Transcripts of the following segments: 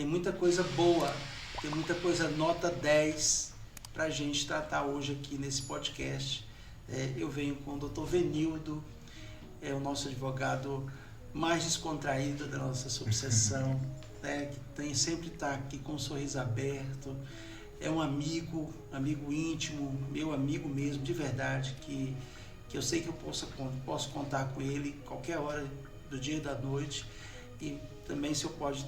Tem muita coisa boa, tem muita coisa nota 10 para a gente tratar hoje aqui nesse podcast. Eu venho com o Dr. Venildo, o nosso advogado mais descontraído da nossa subseção, que sempre está aqui com um sorriso aberto. É um amigo íntimo, meu amigo mesmo, de verdade, que eu sei que eu posso contar com ele qualquer hora do dia e da noite. E também o senhor pode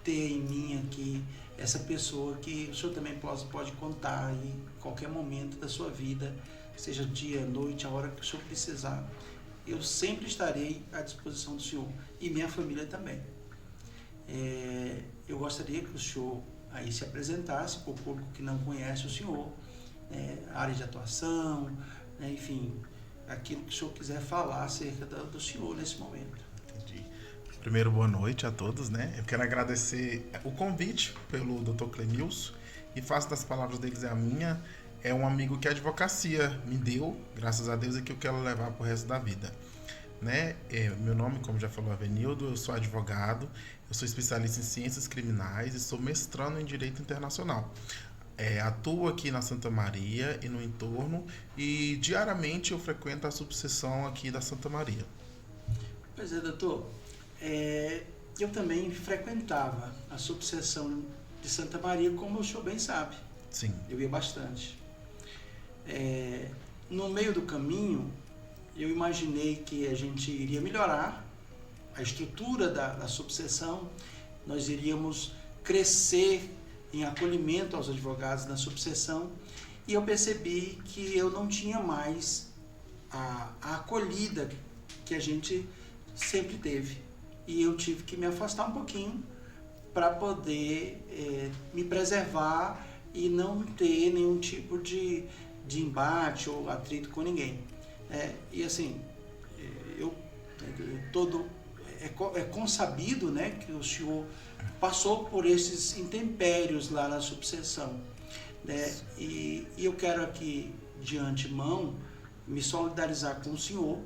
ter em mim aqui essa pessoa que o senhor também pode contar em qualquer momento da sua vida, seja dia, noite, a hora que o senhor precisar. Eu sempre estarei à disposição do senhor e minha família também. Eu gostaria que o senhor aí se apresentasse para o público que não conhece o senhor, área de atuação, enfim, aquilo que o senhor quiser falar acerca do senhor nesse momento. Entendi. Primeiro, boa noite a todos, Eu quero agradecer o convite pelo Dr. Clemilson e faço das palavras deles a minha. É um amigo que a advocacia me deu, graças a Deus, e que eu quero levar para o resto da vida. Meu nome, como já falou a Venildo, eu sou advogado, eu sou especialista em ciências criminais e sou mestrando em Direito Internacional. Atuo aqui na Santa Maria e no entorno e diariamente eu frequento a subseção aqui da Santa Maria. Pois é, doutor. Eu também frequentava a subseção de Santa Maria, como o senhor bem sabe. Sim. Eu ia bastante. No meio do caminho, eu imaginei que a gente iria melhorar a estrutura da subseção, nós iríamos crescer em acolhimento aos advogados da subseção, e eu percebi que eu não tinha mais a acolhida que a gente sempre teve. E eu tive que me afastar um pouquinho para poder me preservar e não ter nenhum tipo de embate ou atrito com ninguém. E assim, é consabido, que o senhor passou por esses intempérios lá na subseção. E eu quero aqui, de antemão, me solidarizar com o senhor,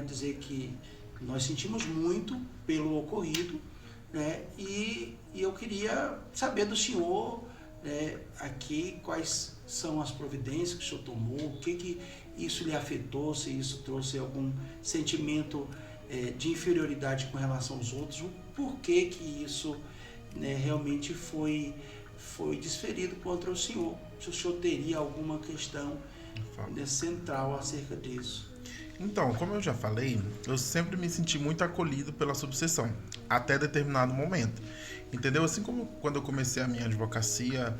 dizer que nós sentimos muito pelo ocorrido, e eu queria saber do senhor aqui quais são as providências que o senhor tomou, o que isso lhe afetou, se isso trouxe algum sentimento de inferioridade com relação aos outros, o porquê que isso realmente foi desferido contra o senhor. Se o senhor teria alguma questão central acerca disso. Então, como eu já falei, eu sempre me senti muito acolhido pela subseção, até determinado momento. Entendeu? Assim como quando eu comecei a minha advocacia,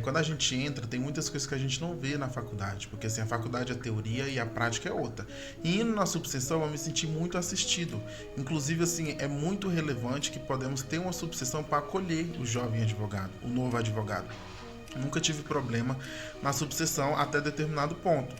quando a gente entra, tem muitas coisas que a gente não vê na faculdade, porque assim, a faculdade é teoria e a prática é outra. E indo na subseção, eu me senti muito assistido. Inclusive, assim, é muito relevante que podemos ter uma subseção para acolher o jovem advogado, o novo advogado. Nunca tive problema na subseção até determinado ponto.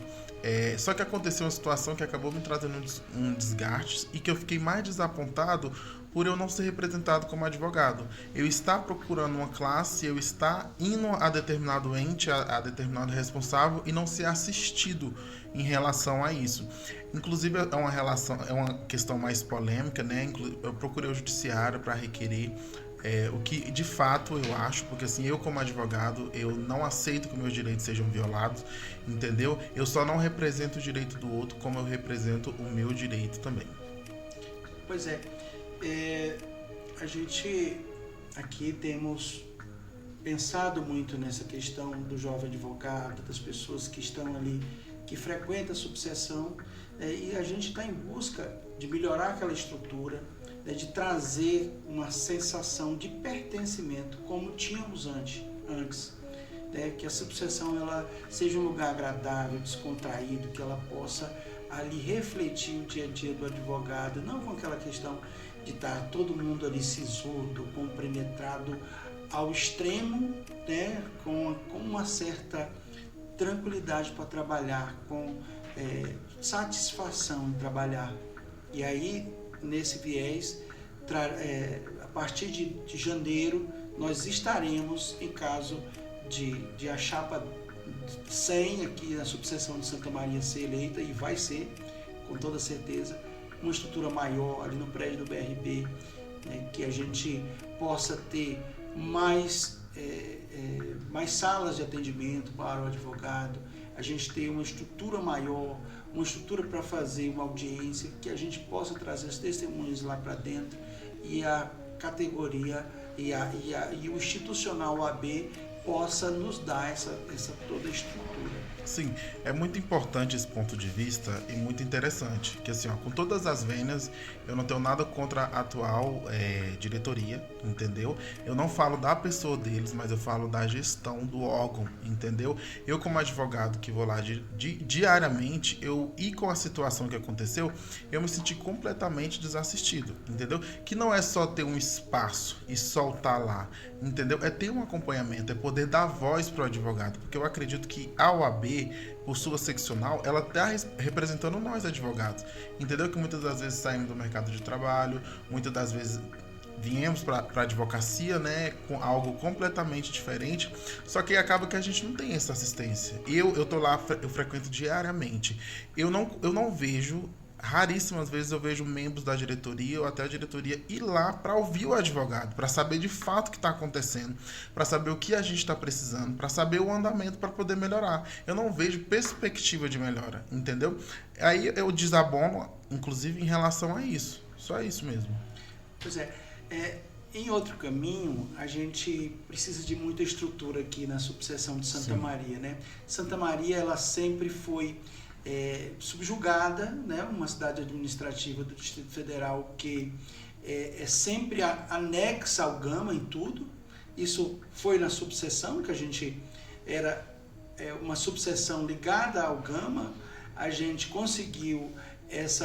Só que aconteceu uma situação que acabou me trazendo um desgaste e que eu fiquei mais desapontado por eu não ser representado como advogado. Eu estar procurando uma classe, eu estar indo a determinado ente, a determinado responsável e não ser assistido em relação a isso. Inclusive é uma questão mais polêmica, Eu procurei o judiciário para requerer o que de fato eu acho, porque assim, eu como advogado, eu não aceito que meus direitos sejam violados, entendeu? Eu só não represento o direito do outro como eu represento o meu direito também. Pois a gente aqui temos pensado muito nessa questão do jovem advogado, das pessoas que estão ali, que frequentam a subseção, e a gente está em busca de melhorar aquela estrutura, de trazer uma sensação de pertencimento como tínhamos antes, que a subseção ela seja um lugar agradável, descontraído, que ela possa ali refletir o dia a dia do advogado, não com aquela questão de estar todo mundo ali sisudo, compenetrado ao extremo, com uma certa tranquilidade para trabalhar, com satisfação em trabalhar. E aí, nesse viés, a partir de janeiro, nós estaremos, em caso de a chapa 100 aqui na subseção de Santa Maria ser eleita, e vai ser, com toda certeza, uma estrutura maior ali no prédio do BRB, que a gente possa ter mais salas de atendimento para o advogado, a gente ter uma estrutura maior, uma estrutura para fazer uma audiência, que a gente possa trazer os testemunhos lá para dentro e a categoria e o institucional OAB possa nos dar essa toda a estrutura. Sim, é muito importante esse ponto de vista e muito interessante, que assim, ó, com todas as vênias, eu não tenho nada contra a atual diretoria, entendeu? Eu não falo da pessoa deles, mas eu falo da gestão do órgão, entendeu? Eu como advogado que vou lá diariamente, e com a situação que aconteceu, eu me senti completamente desassistido, entendeu? Que não é só ter um espaço e soltar lá, entendeu? É ter um acompanhamento, é poder dar voz para o advogado, porque eu acredito que a OAB, por sua seccional, ela está representando nós advogados, entendeu? Que muitas das vezes saímos do mercado de trabalho, muitas das vezes viemos para a advocacia, né, com algo completamente diferente, só que acaba que a gente não tem essa assistência. Eu tô lá, eu frequento diariamente, eu não vejo. Raríssimas vezes eu vejo membros da diretoria ou até a diretoria ir lá para ouvir o advogado, para saber de fato o que está acontecendo, para saber o que a gente está precisando, para saber o andamento para poder melhorar. Eu não vejo perspectiva de melhora, entendeu? Aí eu desabono, inclusive, em relação a isso. Só isso mesmo. Pois em outro caminho, a gente precisa de muita estrutura aqui na subseção de Santa Maria, né? Santa Maria, ela sempre foi subjugada, né? Uma cidade administrativa do Distrito Federal que é sempre anexa ao Gama em tudo. Isso foi na subseção, que a gente era uma subseção ligada ao Gama, a gente conseguiu esse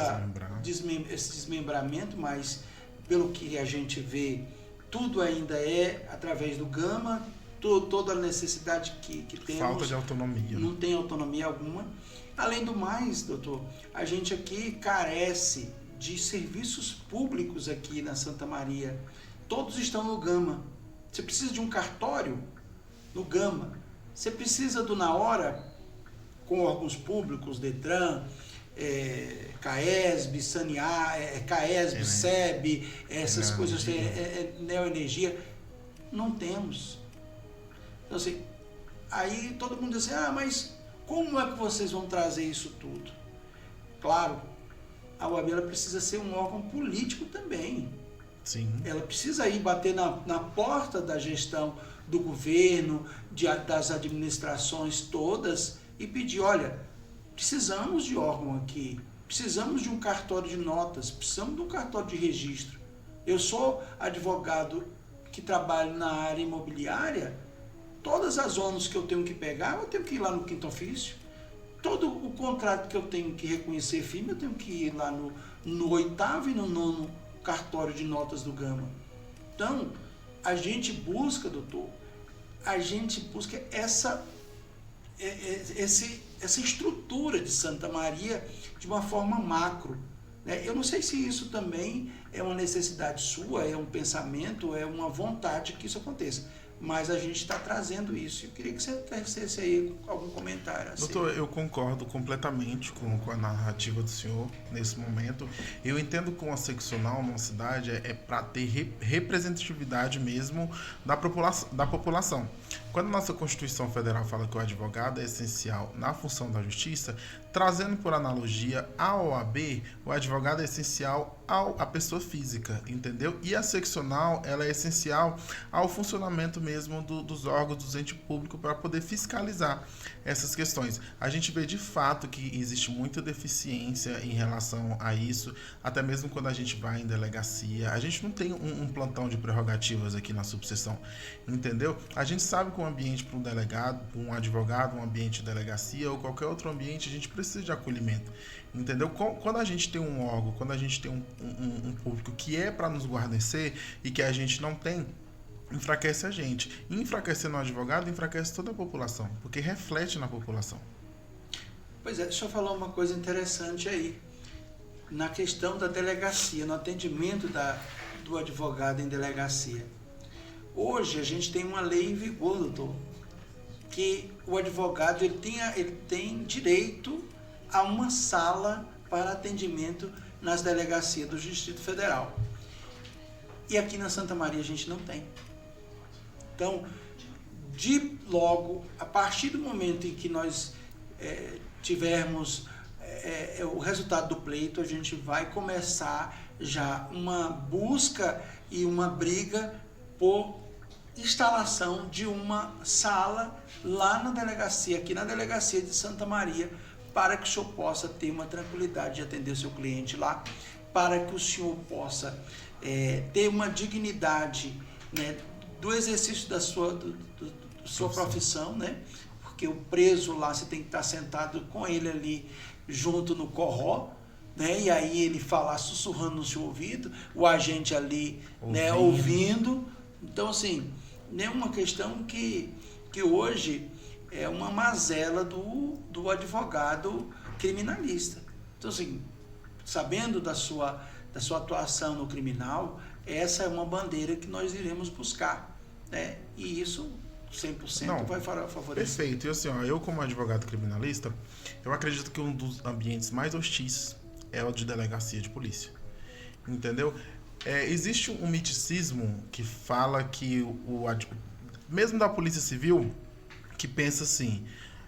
desmembramento, mas pelo que a gente vê, tudo ainda é através do Gama, toda a necessidade que temos. Falta de autonomia. Não tem autonomia alguma. Além do mais, doutor, a gente aqui carece de serviços públicos aqui na Santa Maria. Todos estão no Gama. Você precisa de um cartório no Gama. Você precisa do na hora, com órgãos públicos, Detran, CAESB, CAESB, SEB, essas coisas, Neoenergia. Não temos. Então, assim, aí todo mundo diz assim, mas como é que vocês vão trazer isso tudo? Claro, a OAB ela precisa ser um órgão político também. Sim. Ela precisa ir bater na porta da gestão do governo, das administrações todas e pedir, olha, precisamos de órgão aqui, precisamos de um cartório de notas, precisamos de um cartório de registro. Eu sou advogado que trabalho na área imobiliária, todas as ônus que eu tenho que pegar, eu tenho que ir lá no quinto ofício. Todo o contrato que eu tenho que reconhecer firme, eu tenho que ir lá no 8º e no 9º cartório de notas do Gama. Então, a gente busca, doutor, essa estrutura de Santa Maria de uma forma macro. Né? Eu não sei se isso também é uma necessidade sua, é um pensamento, é uma vontade que isso aconteça. Mas a gente está trazendo isso. Eu queria que você tecesse aí algum comentário. Assim. Doutor, eu concordo completamente com a narrativa do senhor nesse momento. Eu entendo que uma seccional numa cidade é para ter representatividade mesmo da população. Quando a nossa Constituição Federal fala que o advogado é essencial na função da justiça, trazendo por analogia a OAB, o advogado é essencial à pessoa física, entendeu? E a seccional, ela é essencial ao funcionamento mesmo dos órgãos, dos entes públicos para poder fiscalizar essas questões. A gente vê de fato que existe muita deficiência em relação a isso, até mesmo quando a gente vai em delegacia. A gente não tem um plantão de prerrogativas aqui na subseção, entendeu? A gente sabe que um ambiente para um delegado, para um advogado, um ambiente de delegacia ou qualquer outro ambiente, a gente precisa de acolhimento, entendeu? Quando a gente tem um órgão, quando a gente tem um público que é para nos guarnecer e que a gente não tem, enfraquece a gente. E enfraquecendo o advogado, enfraquece toda a população, porque reflete na população. Pois é, deixa eu falar uma coisa interessante aí. Na questão da delegacia, no atendimento do advogado em delegacia. Hoje a gente tem uma lei em vigor, doutor, que o advogado ele tem direito a uma sala para atendimento nas delegacias do Distrito Federal. E aqui na Santa Maria a gente não tem. Então, logo, a partir do momento em que nós tivermos o resultado do pleito, a gente vai começar já uma busca e uma briga por instalação de uma sala lá na delegacia, aqui na delegacia de Santa Maria, para que o senhor possa ter uma tranquilidade de atender o seu cliente lá, para que o senhor possa ter uma dignidade, né, do exercício da sua profissão, né? Porque o preso lá, você tem que estar sentado com ele ali junto no corró, né? E aí ele falar sussurrando no seu ouvido, o agente ali ouvindo, né, ouvindo. Então, assim, é uma questão que hoje é uma mazela do advogado criminalista. Então, assim, sabendo da sua atuação no criminal, essa é uma bandeira que nós iremos buscar, né? E isso 100% vai favorecer. Perfeito. E assim, eu como advogado criminalista, eu acredito que um dos ambientes mais hostis é o de delegacia de polícia. Entendeu? Existe um miticismo que fala que mesmo da Polícia Civil, que pensa assim: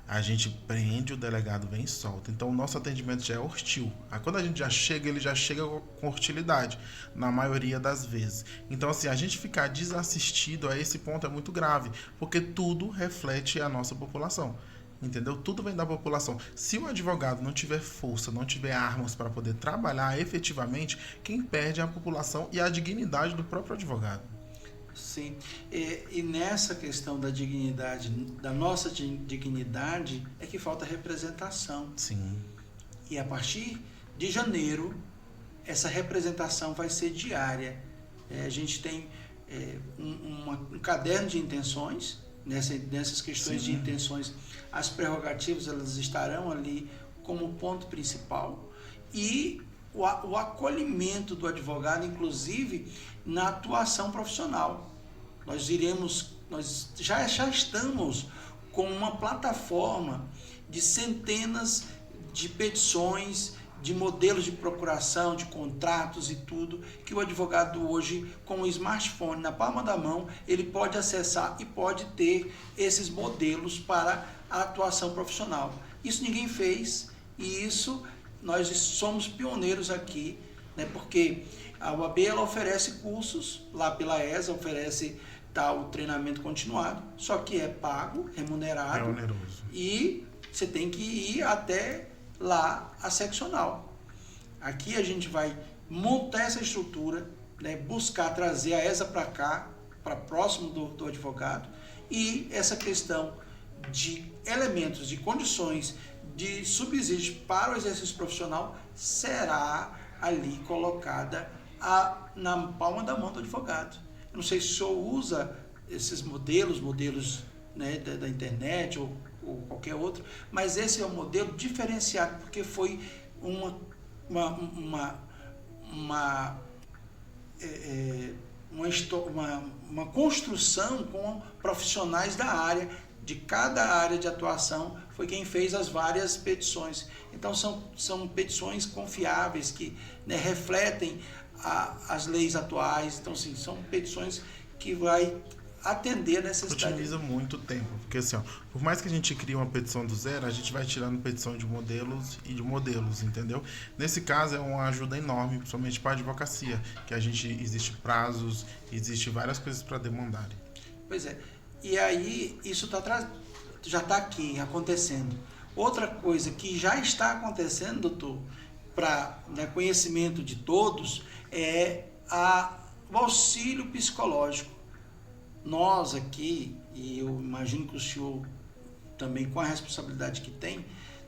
a gente prende, o delegado vem e solta. Então o nosso atendimento já é hostil. Aí quando a gente já chega, ele já chega com hostilidade, na maioria das vezes. Então assim, a gente ficar desassistido a esse ponto é muito grave, porque tudo reflete a nossa população. Entendeu? Tudo vem da população. Se o advogado não tiver força, não tiver armas para poder trabalhar efetivamente, quem perde é a população e a dignidade do próprio advogado. Sim, e nessa questão da dignidade, da nossa dignidade, é que falta representação. Sim. E a partir de janeiro, essa representação vai ser diária. A gente tem um caderno de intenções, nessas questões de intenções, as prerrogativas elas estarão ali como ponto principal, e o acolhimento do advogado, inclusive na atuação profissional. Nós já estamos com uma plataforma de centenas de petições, de modelos de procuração, de contratos e tudo, que o advogado hoje, com o smartphone na palma da mão, ele pode acessar e pode ter esses modelos para a atuação profissional. Isso ninguém fez, e isso nós somos pioneiros aqui, né? Porque a UAB ela oferece cursos, lá pela ESA oferece o treinamento continuado, só que é pago, remunerado, é oneroso, e você tem que ir até lá a seccional. Aqui a gente vai montar essa estrutura, né, buscar trazer a ESA para cá, para próximo do advogado, e essa questão de elementos, de condições de subsídio para o exercício profissional será ali colocada na palma da mão do advogado. Eu não sei se o senhor usa esses modelos, né, da internet ou qualquer outro, mas esse é um modelo diferenciado, porque foi uma construção com profissionais da área, de cada área de atuação, foi quem fez as várias petições. Então são petições confiáveis, que, né, refletem as leis atuais. Então, sim, são petições que vai atender a necessidade. Otimiza muito tempo, porque assim, por mais que a gente crie uma petição do zero, a gente vai tirando petição de modelos e de modelos, entendeu? Nesse caso é uma ajuda enorme, principalmente para a advocacia, que existe prazos, existe várias coisas para demandarem. Pois é, e aí isso já está aqui acontecendo. Outra coisa que já está acontecendo, doutor, para, né, conhecimento de todos, é o auxílio psicológico. Nós aqui, e eu imagino que o senhor também, com a responsabilidade que tem,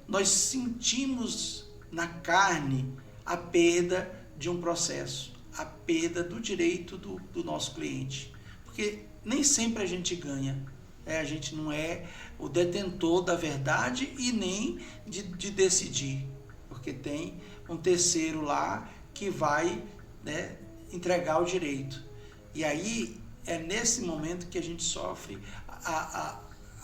nós sentimos na carne a perda de um processo, a perda do direito do nosso cliente. Porque nem sempre a gente ganha, a gente não é o detentor da verdade e nem de decidir, porque tem um terceiro lá que vai, né, entregar o direito. E aí é nesse momento que a gente sofre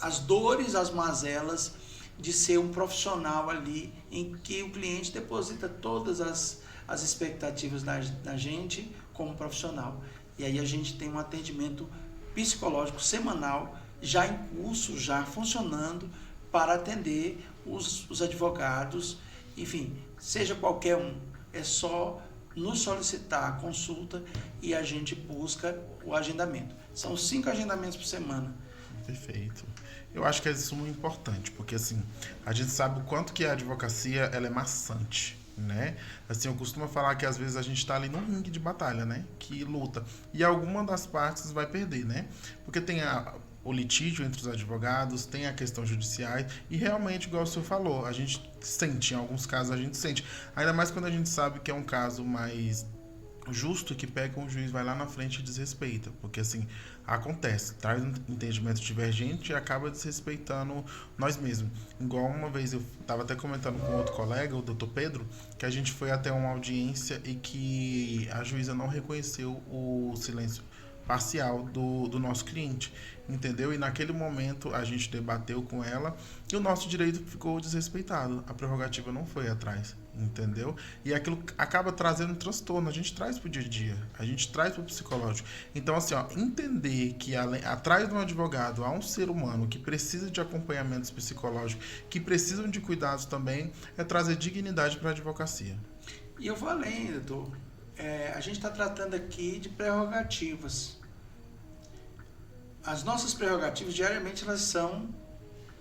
as dores, as mazelas de ser um profissional ali, em que o cliente deposita todas as expectativas na gente como profissional. E aí a gente tem um atendimento psicológico semanal já em curso, já funcionando para atender os advogados, enfim, seja qualquer um, é só nos solicitar a consulta e a gente busca o agendamento. São 5 agendamentos por semana. Perfeito. Eu acho que isso é muito importante, porque assim, a gente sabe o quanto que a advocacia ela é maçante, né? Assim, eu costumo falar que às vezes a gente está ali num ringue de batalha, né? Que luta. E alguma das partes vai perder, né? Porque tem o litígio entre os advogados, tem a questão judicial e realmente, igual o senhor falou, a gente sente, em alguns casos a gente sente. Ainda mais quando a gente sabe que é um caso mais justo, que pega um juiz, vai lá na frente e desrespeita, porque assim, acontece, traz um entendimento divergente e acaba desrespeitando nós mesmos. Igual uma vez eu estava até comentando com outro colega, o doutor Pedro, que a gente foi até uma audiência e que a juíza não reconheceu o silêncio parcial do nosso cliente, entendeu? E naquele momento a gente debateu com ela e o nosso direito ficou desrespeitado, a prerrogativa não foi atrás, entendeu? E aquilo acaba trazendo um transtorno, a gente traz pro dia a dia, a gente traz pro psicológico. Então assim, ó, entender que atrás de um advogado há um ser humano que precisa de acompanhamentos psicológicos, que precisam de cuidados também, é trazer dignidade para a advocacia. E eu vou além, doutor. A gente está tratando aqui de prerrogativas. As nossas prerrogativas, diariamente, elas são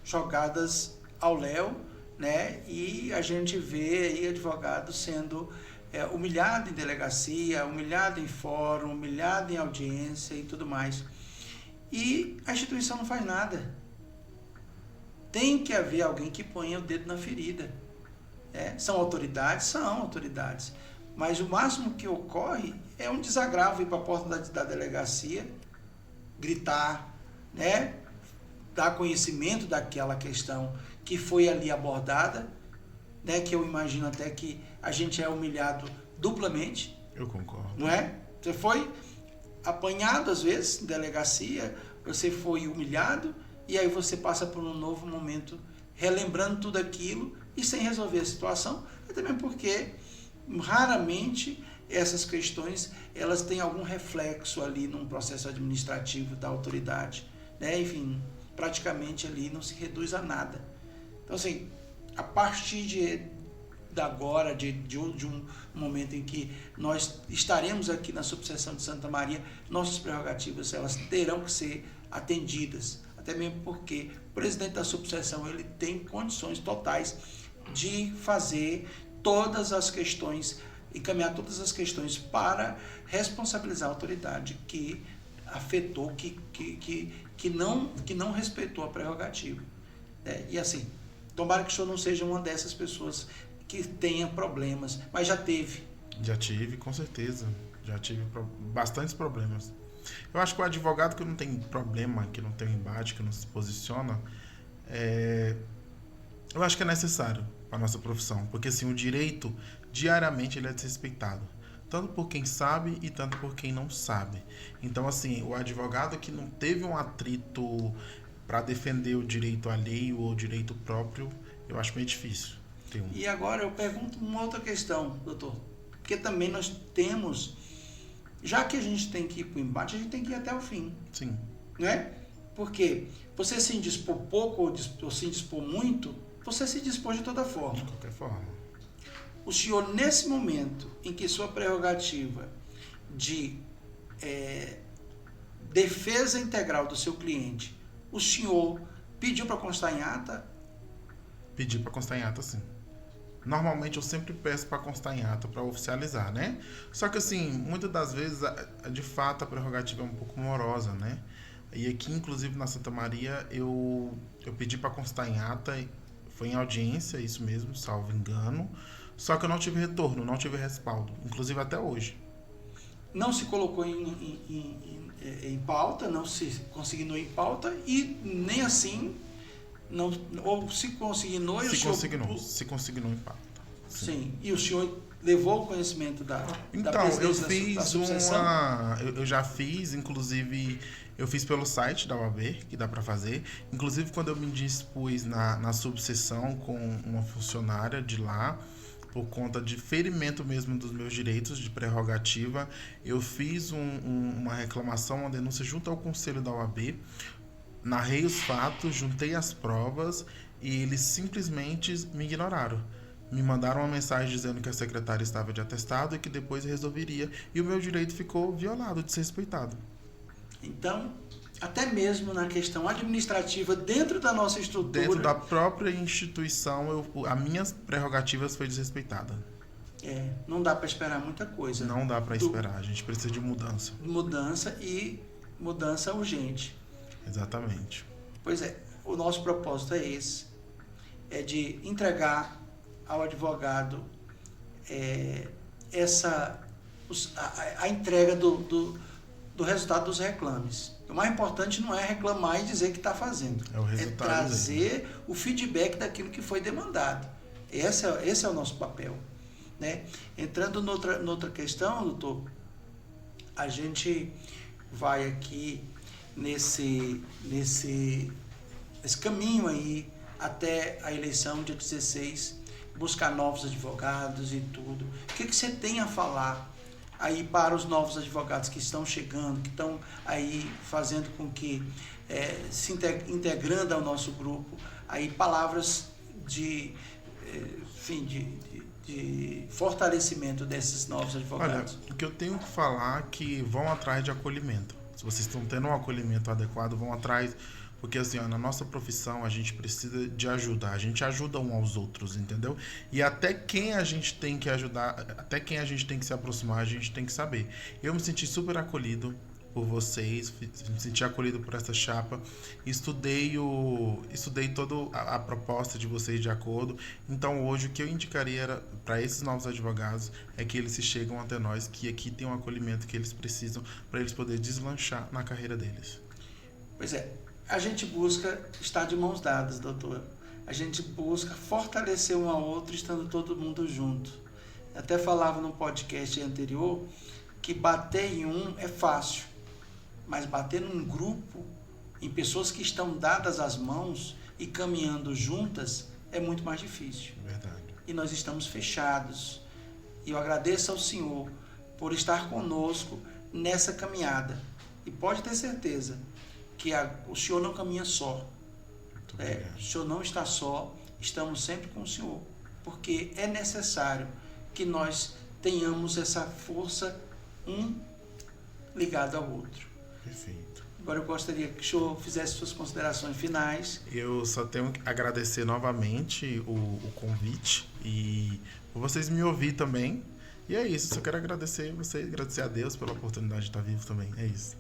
jogadas ao léu, né? E a gente vê aí advogado sendo humilhado em delegacia, humilhado em fórum, humilhado em audiência e tudo mais. E a instituição não faz nada. Tem que haver alguém que ponha o dedo na ferida. São autoridades? São autoridades. Mas o máximo que ocorre é um desagravo ir para a porta da delegacia, gritar, né? Dar conhecimento daquela questão que foi ali abordada, né? Que eu imagino até que a gente é humilhado duplamente. Eu concordo. Não é? Você foi apanhado às vezes em delegacia, você foi humilhado e aí você passa por um novo momento relembrando tudo aquilo e sem resolver a situação, até mesmo porque raramente essas questões elas têm algum reflexo ali num processo administrativo da autoridade, né? Enfim, praticamente ali não se reduz a nada. Então assim, a partir de agora, de um momento em que nós estaremos aqui na subseção de Santa Maria, nossas prerrogativas elas terão que ser atendidas, até mesmo porque o presidente da subseção ele tem condições totais de fazer todas as questões, encaminhar todas as questões para responsabilizar a autoridade que afetou, que não respeitou a prerrogativa. E assim, tomara que o senhor não seja uma dessas pessoas que tenha problemas, mas já teve. Já tive, com certeza. Já tive bastantes problemas. Eu acho que o advogado que não tem problema, que não tem embate, que não se posiciona, eu acho que é necessário para a nossa profissão, porque assim, o direito diariamente ele é desrespeitado, tanto por quem sabe e tanto por quem não sabe. Então assim, o advogado que não teve um atrito para defender o direito alheio ou o direito próprio, eu acho meio difícil. E agora eu pergunto uma outra questão, doutor, porque também nós temos, já que a gente tem que ir para o embate, a gente tem que ir até o fim. Sim. Não é? Porque você se indispor pouco ou se indispor muito, você se dispôs de toda forma. De qualquer forma. O senhor, nesse momento em que sua prerrogativa de defesa integral do seu cliente, o senhor pediu para constar em ata? Pedi para constar em ata, sim. Normalmente eu sempre peço para constar em ata, para oficializar, né? Só que assim, muitas das vezes, de fato, a prerrogativa é um pouco morosa, né? E aqui, inclusive, na Santa Maria, eu pedi para constar em ata, foi em audiência, isso mesmo, salvo engano. Só que eu não tive retorno, não tive respaldo, inclusive até hoje. Não se colocou em pauta, não se consignou em pauta e nem assim, não, ou se consignou e se consignou em pauta. Sim. E o senhor levou o conhecimento da presidência da subseção? Eu já fiz, inclusive eu fiz pelo site da OAB, que dá para fazer. Inclusive quando eu me dispus na subseção com uma funcionária de lá, por conta de ferimento mesmo dos meus direitos de prerrogativa, eu fiz uma reclamação, uma denúncia junto ao Conselho da OAB, narrei os fatos, juntei as provas e eles simplesmente me ignoraram. Me mandaram uma mensagem dizendo que a secretária estava de atestado e que depois resolveria, e o meu direito ficou violado, desrespeitado. Então, até mesmo na questão administrativa, dentro da nossa estrutura... Dentro da própria instituição, as minhas prerrogativas foi desrespeitada. Não dá para esperar muita coisa. Não dá para esperar, a gente precisa de mudança. Mudança e mudança urgente. Exatamente. Pois é, o nosso propósito é esse, é de entregar ao advogado a entrega do resultado dos reclames. O mais importante não é reclamar e dizer que está fazendo. É o resultado. É trazer o feedback daquilo que foi demandado. Esse é o nosso papel. Né? Entrando noutra questão, doutor, a gente vai aqui nesse caminho aí até a eleição dia 16, buscar novos advogados e tudo. O que você tem a falar aí para os novos advogados que estão chegando, que estão aí fazendo com que se integrando ao nosso grupo, aí palavras de fortalecimento desses novos advogados? Olha, o que eu tenho que falar é que vão atrás de acolhimento. Se vocês estão tendo um acolhimento adequado, vão atrás. Porque assim, na nossa profissão a gente precisa de ajuda, a gente ajuda uns aos outros, entendeu? E até quem a gente tem que ajudar, até quem a gente tem que se aproximar, a gente tem que saber. Eu me senti super acolhido por vocês, me senti acolhido por essa chapa, estudei toda a proposta de vocês de acordo. Então hoje o que eu indicaria para esses novos advogados é que eles se chegam até nós, que aqui tem um acolhimento que eles precisam para eles poderem deslanchar na carreira deles. Pois é. A gente busca estar de mãos dadas, doutor. A gente busca fortalecer um ao outro, estando todo mundo junto. Até falava no podcast anterior que bater em um é fácil, mas bater num grupo, em pessoas que estão dadas as mãos e caminhando juntas, é muito mais difícil. Verdade. E nós estamos fechados. E eu agradeço ao senhor por estar conosco nessa caminhada. E pode ter certeza que o senhor não caminha só. O senhor não está só, estamos sempre com o senhor, porque é necessário que nós tenhamos essa força, um ligado ao outro. Perfeito. Agora eu gostaria que o senhor fizesse suas considerações finais. Eu só tenho que agradecer novamente o convite e por vocês me ouvir também. E é isso, só quero agradecer a Deus pela oportunidade de estar vivo também. É isso.